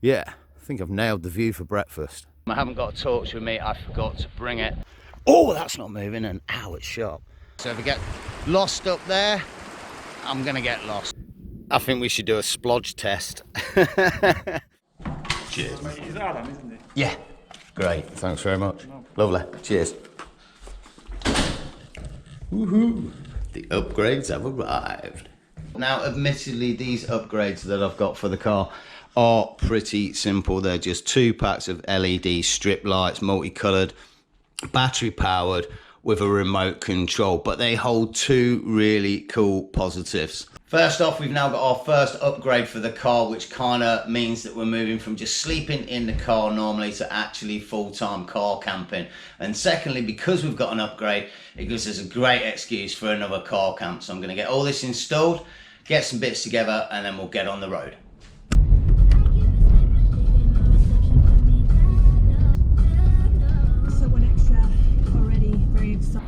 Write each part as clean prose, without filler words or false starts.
Yeah, I think I've nailed the view for breakfast. I haven't got a torch with me, I forgot to bring it. Oh, that's not moving, and ow, it's sharp. So if I get lost up there, I'm gonna get lost. I think we should do a splodge test. Cheers. He's Adam, isn't he? Yeah, great, thanks very much. Lovely, cheers. Woohoo, the upgrades have arrived. Now, admittedly, these upgrades that I've got for the car are pretty simple. They're just 2 packs of LED strip lights, multicoloured, battery powered, with a remote control, but they hold 2 really cool positives. First off, we've now got our first upgrade for the car, which kind of means that we're moving from just sleeping in the car normally to actually full-time car camping. And secondly, because we've got an upgrade, it gives us a great excuse for another car camp. So I'm going to get all this installed, get some bits together, and then we'll get on the road. So one extra already, very excited.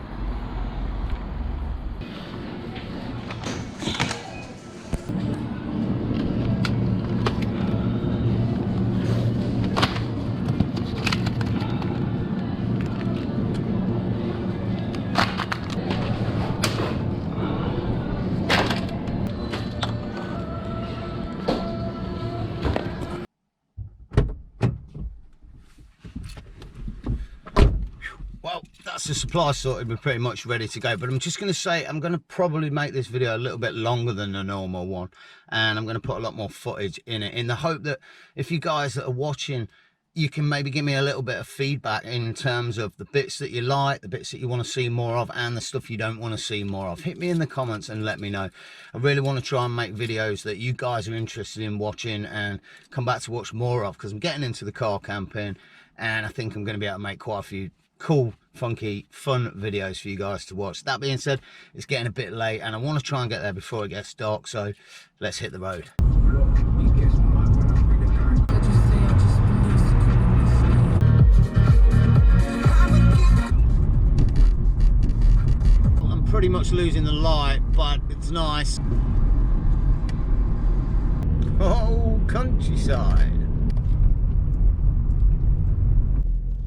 Well, that's the supply sorted. We're pretty much ready to go, but I'm just going to say I'm going to probably make this video a little bit longer than the normal one, and I'm going to put a lot more footage in it in the hope that if you guys that are watching, you can maybe give me a little bit of feedback in terms of the bits that you like, the bits that you want to see more of, and the stuff you don't want to see more of. Hit me in the comments and let me know. I really want to try and make videos that you guys are interested in watching and come back to watch more of, because I'm getting into the car camping, and I think I'm going to be able to make quite a few cool, funky, fun videos for you guys to watch. That being said, it's getting a bit late and I want to try and get there before it gets dark, so let's hit the road. I'm pretty much losing the light, but it's nice. Oh, countryside.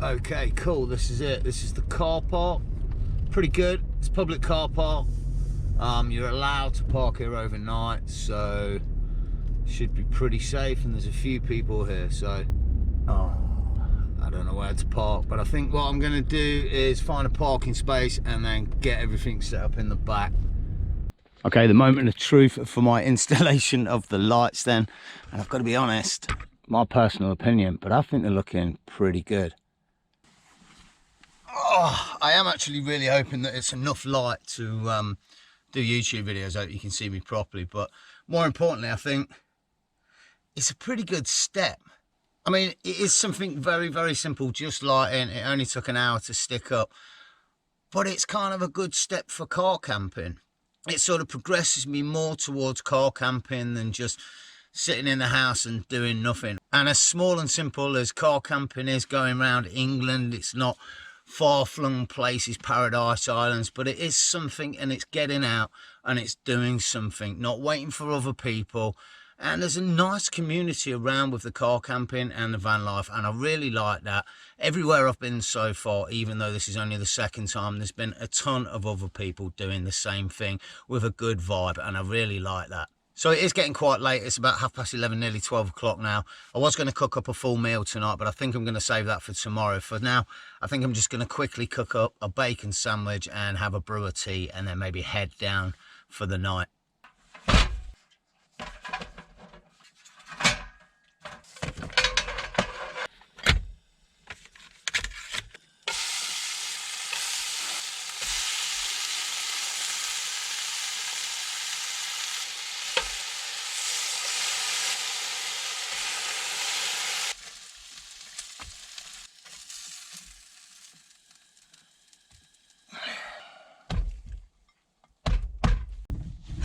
Okay, cool, this is it. This is the car park. Pretty good. It's a public car park. You're allowed to park here overnight, so should be pretty safe, and there's a few people here, so I don't know where to park, but I think what I'm going to do is find a parking space and then get everything set up in the back. Okay, the moment of truth for my installation of the lights then, and I've got to be honest, my personal opinion, but I think they're looking pretty good. Oh, I am actually really hoping that it's enough light to do YouTube videos so you can see me properly, but more importantly, I think it's a pretty good step. I mean, it is something very, very simple, just lighting. It only took an hour to stick up, but it's kind of a good step for car camping. It sort of progresses me more towards car camping than just sitting in the house and doing nothing. And as small and simple as car camping is, going around England, it's not far-flung places, paradise islands, but it is something, and it's getting out and it's doing something, not waiting for other people. And there's a nice community around with the car camping and the van life, and I really like that. Everywhere I've been so far, even though this is only the second time, there's been a ton of other people doing the same thing with a good vibe, and I really like that. So it is getting quite late. It's about 11:30, nearly 12 o'clock now. I was going to cook up a full meal tonight, but I think I'm going to save that for tomorrow. For now, I think I'm just going to quickly cook up a bacon sandwich and have a brew of tea, and then maybe head down for the night.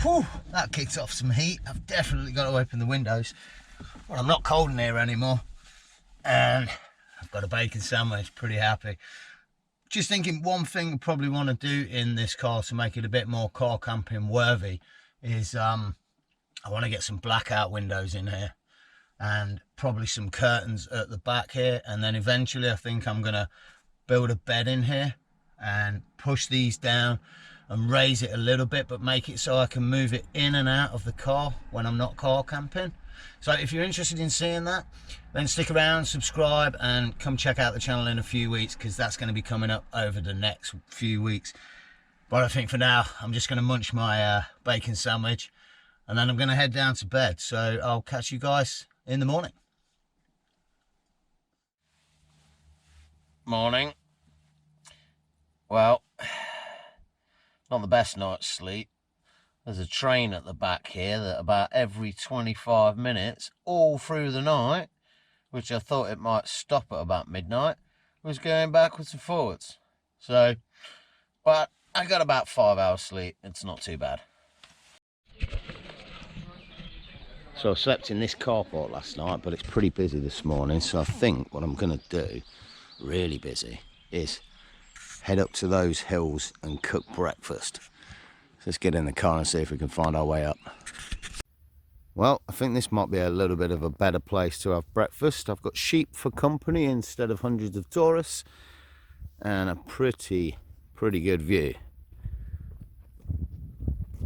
Whew, that kicked off some heat. I've definitely got to open the windows. Well, I'm not cold in here anymore. And I've got a bacon sandwich, pretty happy. Just thinking one thing I probably want to do in this car to make it a bit more car camping worthy is I want to get some blackout windows in here. and probably some curtains at the back here. And then eventually I think I'm gonna build a bed in here and push these down and raise it a little bit, but make it so I can move it in and out of the car when I'm not car camping. So if you're interested in seeing that, then stick around, subscribe, and come check out the channel in a few weeks, because that's going to be coming up over the next few weeks. But I think for now, I'm just going to munch my bacon sandwich, and then I'm going to head down to bed. So I'll catch you guys in the morning. Morning. Well, not the best night's sleep. There's a train at the back here that about every 25 minutes all through the night, which I thought it might stop at about midnight, was going backwards and forwards. So, but I got about 5 hours sleep. It's not too bad. So I slept in this car park last night, but it's pretty busy this morning. So I think what I'm going to do, really busy, is head up to those hills and cook breakfast. Let's get in the car and see if we can find our way up. Well, I think this might be a little bit of a better place to have breakfast. I've got sheep for company instead of hundreds of tourists, and a pretty good view.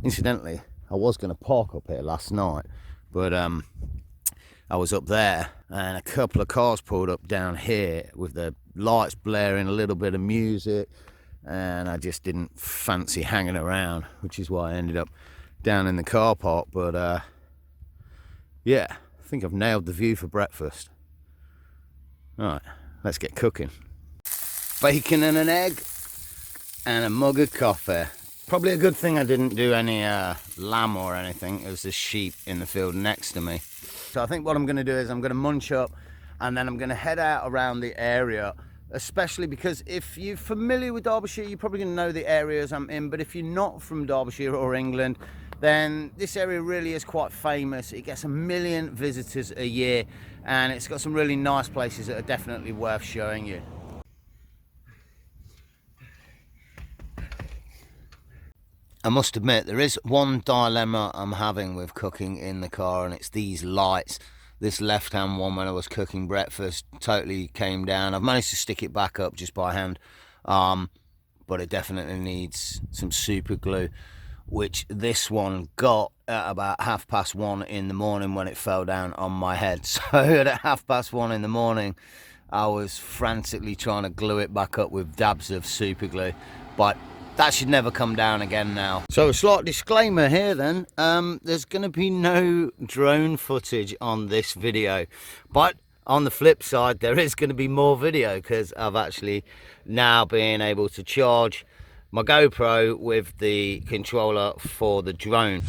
Incidentally, I was going to park up here last night, but I was up there and a couple of cars pulled up down here with the lights blaring, a little bit of music, and I just didn't fancy hanging around, which is why I ended up down in the car park. But yeah, I think I've nailed the view for breakfast. All right, let's get cooking. Bacon and an egg and a mug of coffee. Probably a good thing I didn't do any lamb or anything. It was the sheep in the field next to me. So I think what I'm going to do is I'm going to munch up, and then I'm going to head out around the area, especially because if you're familiar with Derbyshire, you're probably going to know the areas I'm in. But if you're not from Derbyshire or England, then this area really is quite famous. It gets 1 million visitors a year, and it's got some really nice places that are definitely worth showing you. I must admit, there is one dilemma I'm having with cooking in the car, and it's these lights. This left-hand one, when I was cooking breakfast, totally came down. I've managed to stick it back up just by hand, but it definitely needs some super glue, which this one got at about 1:30 in the morning when it fell down on my head. So at 1:30 in the morning, I was frantically trying to glue it back up with dabs of super glue, but that should never come down again now. So a slight disclaimer here then, there's going to be no drone footage on this video, but on the flip side there is going to be more video, because I've actually now been able to charge my GoPro with the controller for the drone.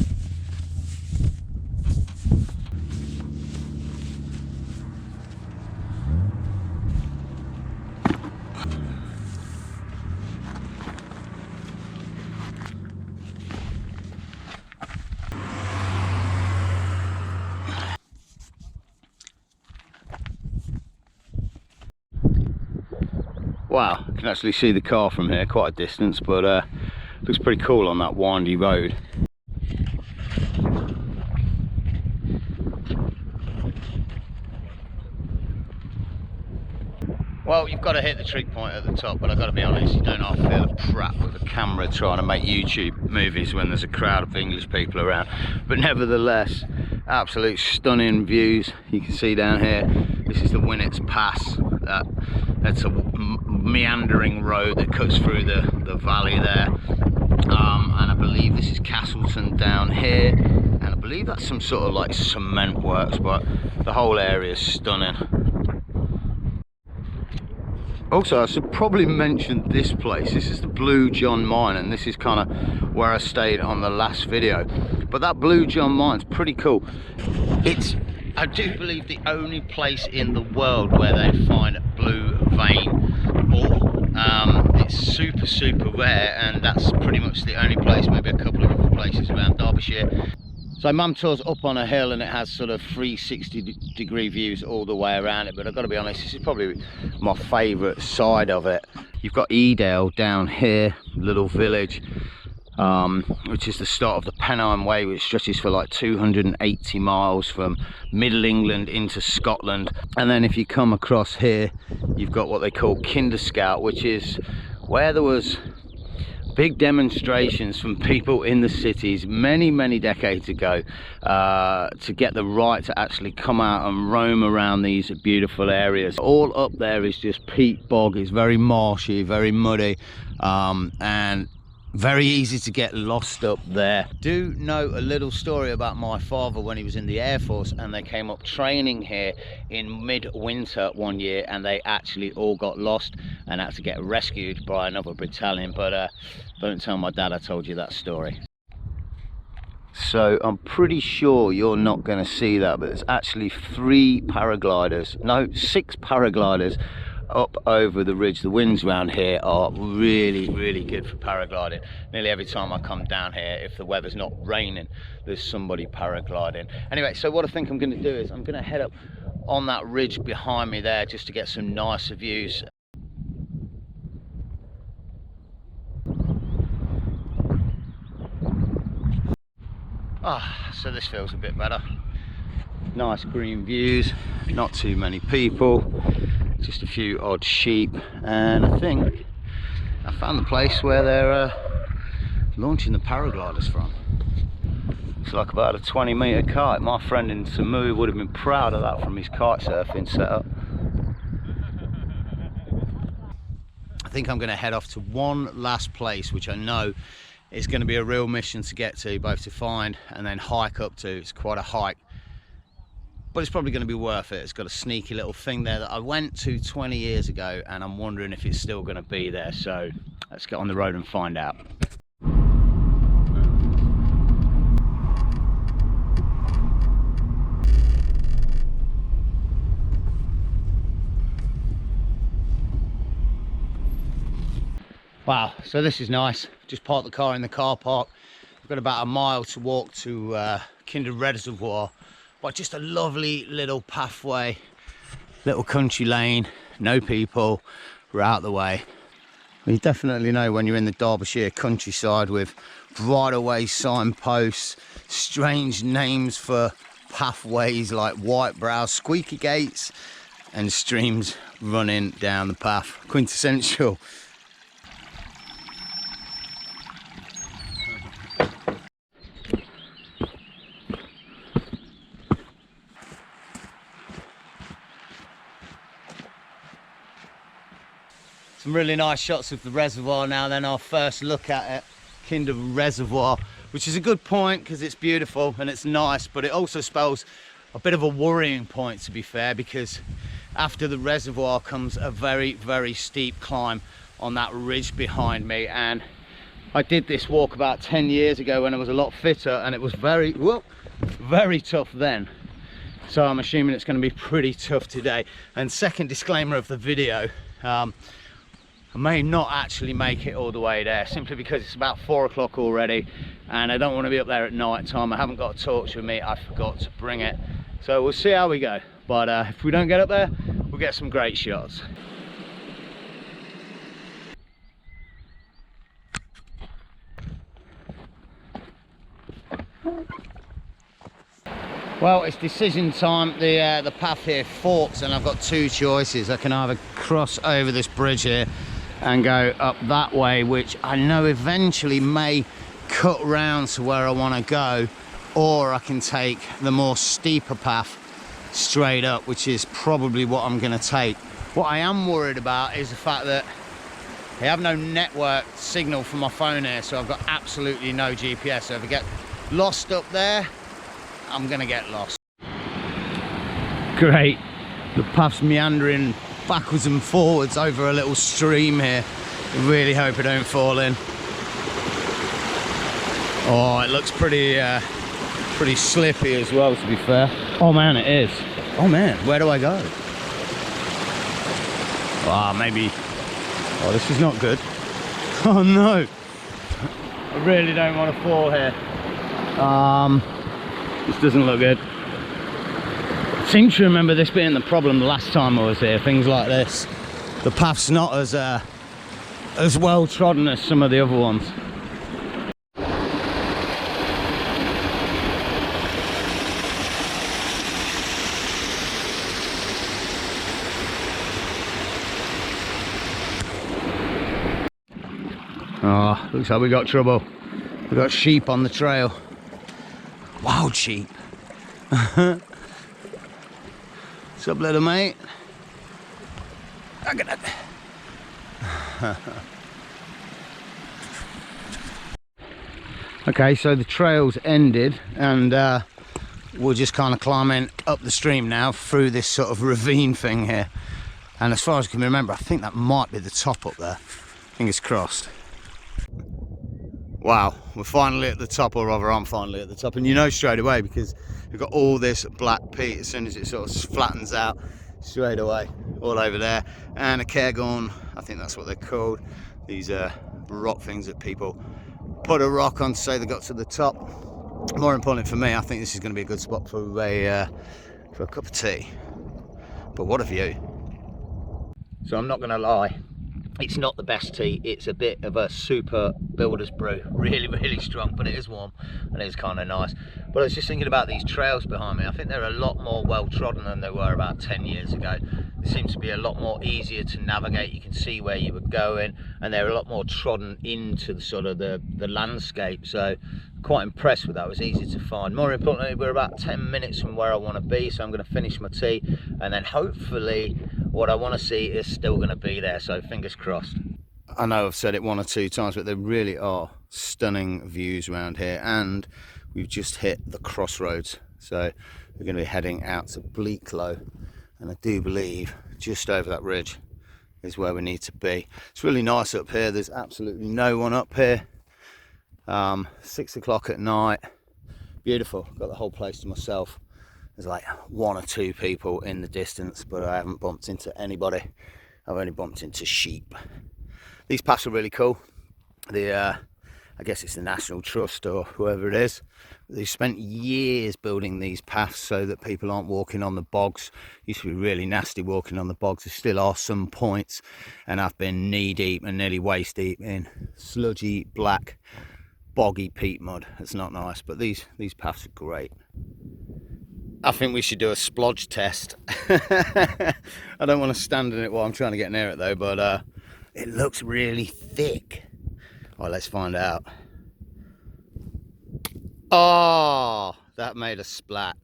Wow, I can actually see the car from here, quite a distance, but looks pretty cool on that windy road. Well, you've got to hit the trig point at the top, but I've got to be honest, you don't have to feel a prat with a camera trying to make YouTube movies when there's a crowd of English people around. But nevertheless, absolute stunning views. You can see down here, this is the Winnets Pass. That's a meandering road that cuts through the valley there. And I believe this is Castleton down here. And I believe that's some sort of like cement works, but the whole area is stunning. Also, I should probably mention this place. This is the Blue John Mine, and this is kind of where I stayed on the last video. But that Blue John Mine's pretty cool. It's, I do believe, the only place in the world where they find blue vein ore. It's super rare, and that's pretty much the only place, maybe a couple of other places around Derbyshire. So Mum Tour's up on a hill, and it has sort of 360-degree views all the way around it, but I've got to be honest, this is probably my favourite side of it. You've got Edale down here, little village, which is the start of the Pennine Way, which stretches for like 280 miles from Middle England into Scotland. And then if you come across here, you've got what they call Kinder Scout, which is where there was big demonstrations from people in the cities many decades ago to get the right to actually come out and roam around these beautiful areas. All up there is just peat bog. It's very marshy, very muddy, and very easy to get lost up there. Do know a little story about my father when he was in the Air Force, and they came up training here in mid-winter one year, and they actually all got lost and had to get rescued by another battalion. But don't tell my dad I told you that story. So I'm pretty sure you're not going to see that, but there's actually 6 paragliders up over the ridge. The winds around here are really good for paragliding. Nearly every time I come down here, if the weather's not raining, there's somebody paragliding. Anyway, so what I think I'm going to do is I'm going to head up on that ridge behind me there just to get some nicer views. So this feels a bit better. Nice green views, not too many people, just a few odd sheep, and I think I found the place where they're launching the paragliders from. It's like about a 20-metre kite. My friend in Samu would have been proud of that from his kite surfing setup. I think I'm going to head off to one last place, which I know is going to be a real mission to get to, both to find and then hike up to. It's quite a hike, but it's probably going to be worth it. It's got a sneaky little thing there that I went to 20 years ago, and I'm wondering if it's still going to be there. So let's get on the road and find out. Wow, so this is nice. Just parked the car in the car park. I've got about a mile to walk to Kinder Reservoir, but just a lovely little pathway, little country lane, no people, we're out the way. You definitely know when you're in the Derbyshire countryside with right away signposts, strange names for pathways like White Brow, Squeaky Gates, and streams running down the path. Quintessential. Some really nice shots of the reservoir now, then our first look at it, Kinder Reservoir, which is a good point because it's beautiful and it's nice, but it also spells a bit of a worrying point, to be fair, because after the reservoir comes a very steep climb on that ridge behind me. And I did this walk about 10 years ago when I was a lot fitter, and it was very tough then. So I'm assuming it's going to be pretty tough today. And second disclaimer of the video, I may not actually make it all the way there, simply because it's about 4 o'clock already and I don't want to be up there at night time. I haven't got a torch with me, I forgot to bring it. So we'll see how we go, but if we don't get up there, we'll get some great shots. Well, it's decision time. The path here forks and I've got 2 choices. I can either cross over this bridge here and go up that way, which I know eventually may cut round to where I want to go, or I can take the more steeper path straight up, which is probably what I'm going to take. What I am worried about is the fact that I have no network signal from my phone here, so I've got absolutely no GPS. So if I get lost up there, I'm gonna get lost. Great, the path's meandering backwards and forwards over a little stream here. I really hope I don't fall in. Oh, it looks pretty slippy as well, to be fair. Oh man, it is. Oh man, where do I go? Ah, maybe. Oh, this is not good. Oh no, I really don't want to fall here. This doesn't look good. I seem to remember this being the problem the last time I was here, things like this. The path's not as well trodden as some of the other ones. Oh, looks like we got trouble. We got sheep on the trail. Wild sheep. What's up, little mate? Look at that. Okay, so the trail's ended, and we're just kind of climbing up the stream now through this sort of ravine thing here. And as far as I can remember, I think that might be the top up there. Fingers crossed. Wow, we're finally at the top, or rather I'm finally at the top, and you know straight away because we've got all this black peat as soon as it sort of flattens out straight away, all over there. And a cairngorm, I think that's what they're called, these rock things that people put a rock on to say they got to the top. More important for me, I think this is going to be a good spot for a cup of tea. But what a view. So I'm not going to lie, it's not the best tea. It's a bit of a super builder's brew, really strong, but it is warm and it is kind of nice. But I was just thinking about these trails behind me. I think they're a lot more well trodden than they were about 10 years ago. It seems to be a lot more easier to navigate. You can see where you were going, and they're a lot more trodden into the sort of the landscape. So quite impressed with that. It was easy to find. More importantly, we're about 10 minutes from where I want to be, so I'm going to finish my tea, and then hopefully what I want to see is still going to be there, so fingers crossed. I know I've said it one or two times, but there really are stunning views around here, and we've just hit the crossroads, so we're going to be heading out to Bleaklow, and I do believe just over that ridge is where we need to be. It's really nice up here. There's absolutely no one up here. 6 o'clock at night, beautiful. Got the whole place to myself. There's like one or two people in the distance, but I haven't bumped into anybody. I've only bumped into sheep. These paths are really cool. I guess it's the National Trust or whoever it is. They spent years building these paths so that people aren't walking on the bogs. Used to be really nasty walking on the bogs. There still are some points, and I've been knee deep and nearly waist deep in sludgy, black, boggy peat mud. It's not nice, but these paths are great. I think we should do a splodge test. I don't want to stand in it while I'm trying to get near it though, but it looks really thick. Well, let's find out. Oh, that made a splat.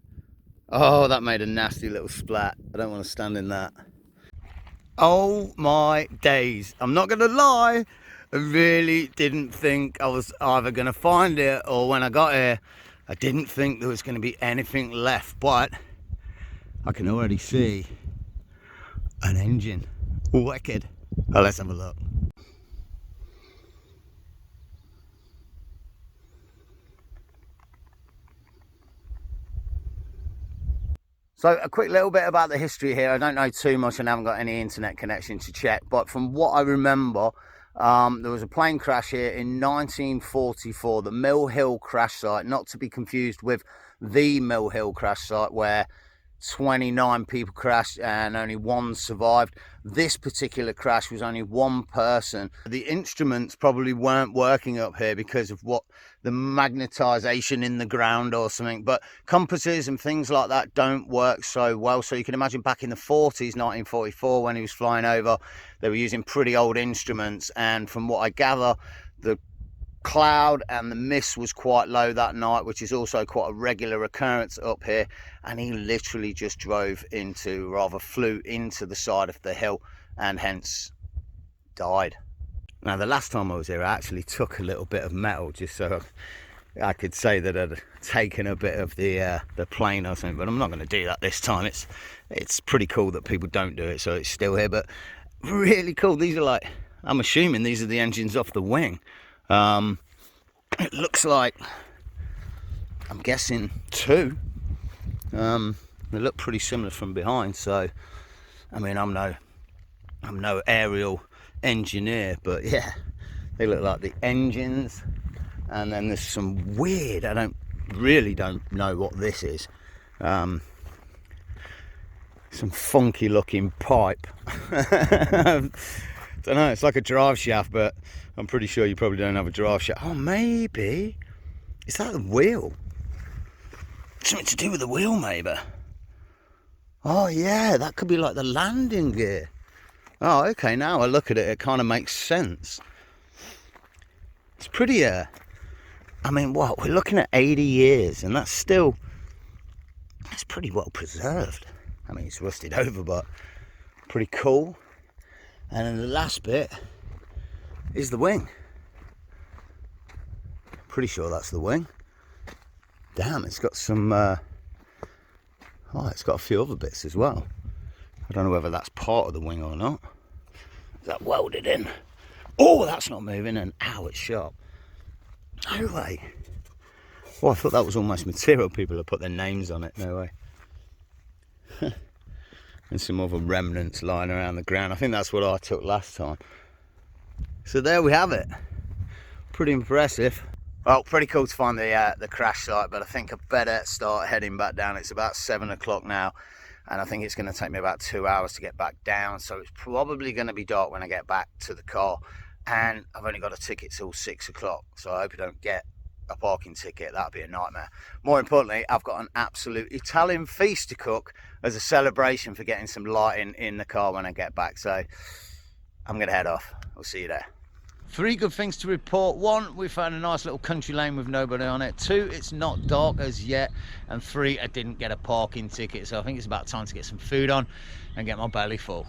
Oh, that made a nasty little splat. I don't want to stand in that. Oh my days. I'm not going to lie. I really didn't think I was either going to find it, or when I got here, I didn't think there was going to be anything left, but I can already see an engine. Wicked. Well, let's have a look. So a quick little bit about the history here. I don't know too much and I haven't got any internet connection to check, but from what I remember, there was a plane crash here in 1944, the Mill Hill crash site, not to be confused with the Mill Hill crash site where 29 people crashed and only one survived. This particular crash was only one person. The instruments probably weren't working up here because of what the magnetization in the ground or something, but compasses and things like that don't work so well. So you can imagine back in the 40s, 1944, when he was flying over, they were using pretty old instruments, and from what I gather, the cloud and the mist was quite low that night, which is also quite a regular occurrence up here, and he literally just drove into, rather flew into the side of the hill, and hence died. Now the last time I was here, I actually took a little bit of metal just so I could say that I'd taken a bit of the plane or something, but I'm not going to do that this time. It's pretty cool that people don't do it, so it's still here, but really cool. These are like, I'm assuming these are the engines off the wing. It looks like, I'm guessing two. They look pretty similar from behind, so I mean, I'm no aerial engineer, but yeah, they look like the engines. And then there's some weird, I don't know what this is. Some funky looking pipe. Don't know, it's like a drive shaft, but I'm pretty sure you probably don't have a drive shaft. Oh, maybe. Is that the wheel? Something to do with the wheel, maybe. Oh, yeah, that could be like the landing gear. Oh, okay, now I look at it, it kind of makes sense. It's pretty, I mean, what, we're looking at 80 years, and that's pretty well preserved. I mean, it's rusted over, but pretty cool. And then the last bit is the wing. Pretty sure that's the wing. Damn, it's got some, oh, it's got a few other bits as well. I don't know whether that's part of the wing or not. Is that welded in? Oh, that's not moving, and ow, it's sharp. No way. Oh, I thought that was almost material. People have put their names on it. No way. And some other remnants lying around the ground. I think that's what I took last time. So there we have it. Pretty impressive. Well, pretty cool to find the crash site, but I think I better start heading back down. It's about 7 o'clock now, and I think it's going to take me about 2 hours to get back down, so it's probably going to be dark when I get back to the car. And I've only got a ticket till 6 o'clock, so I hope I don't get a parking ticket. That'd be a nightmare. More importantly, I've got an absolute Italian feast to cook as a celebration for getting some lighting in the car when I get back. So I'm gonna head off. I'll see you there. 3 good things to report. 1, we found a nice little country lane with nobody on it. 2, it's not dark as yet. And 3, I didn't get a parking ticket, so I think it's about time to get some food on and get my belly full.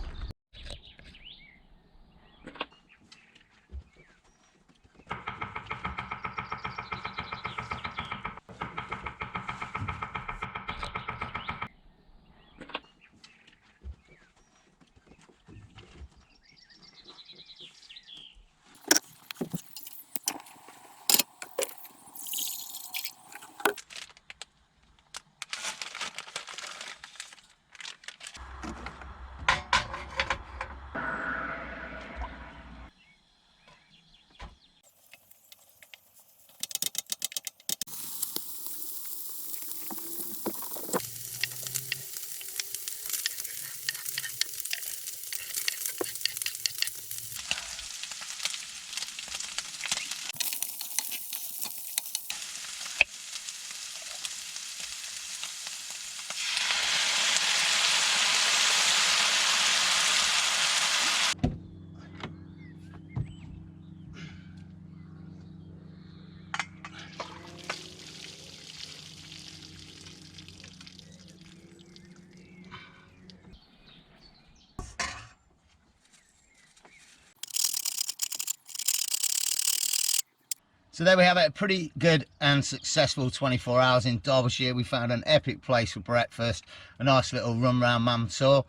So there we have it, a pretty good and successful 24 hours in Derbyshire. We found an epic place for breakfast, a nice little run round Mansour,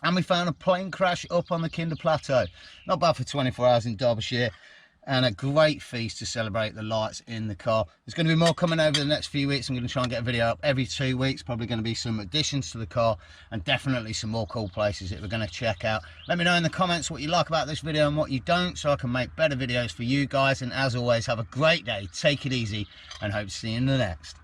and we found a plane crash up on the Kinder Plateau. Not bad for 24 hours in Derbyshire, and a great feast to celebrate the lights in the car. There's going to be more coming over the next few weeks. I'm going to try and get a video up every 2 weeks. Probably going to be some additions to the car, and definitely some more cool places that we're going to check out. Let me know in the comments what you like about this video and what you don't, so I can make better videos for you guys. And as always, have a great day, take it easy, and hope to see you in the next.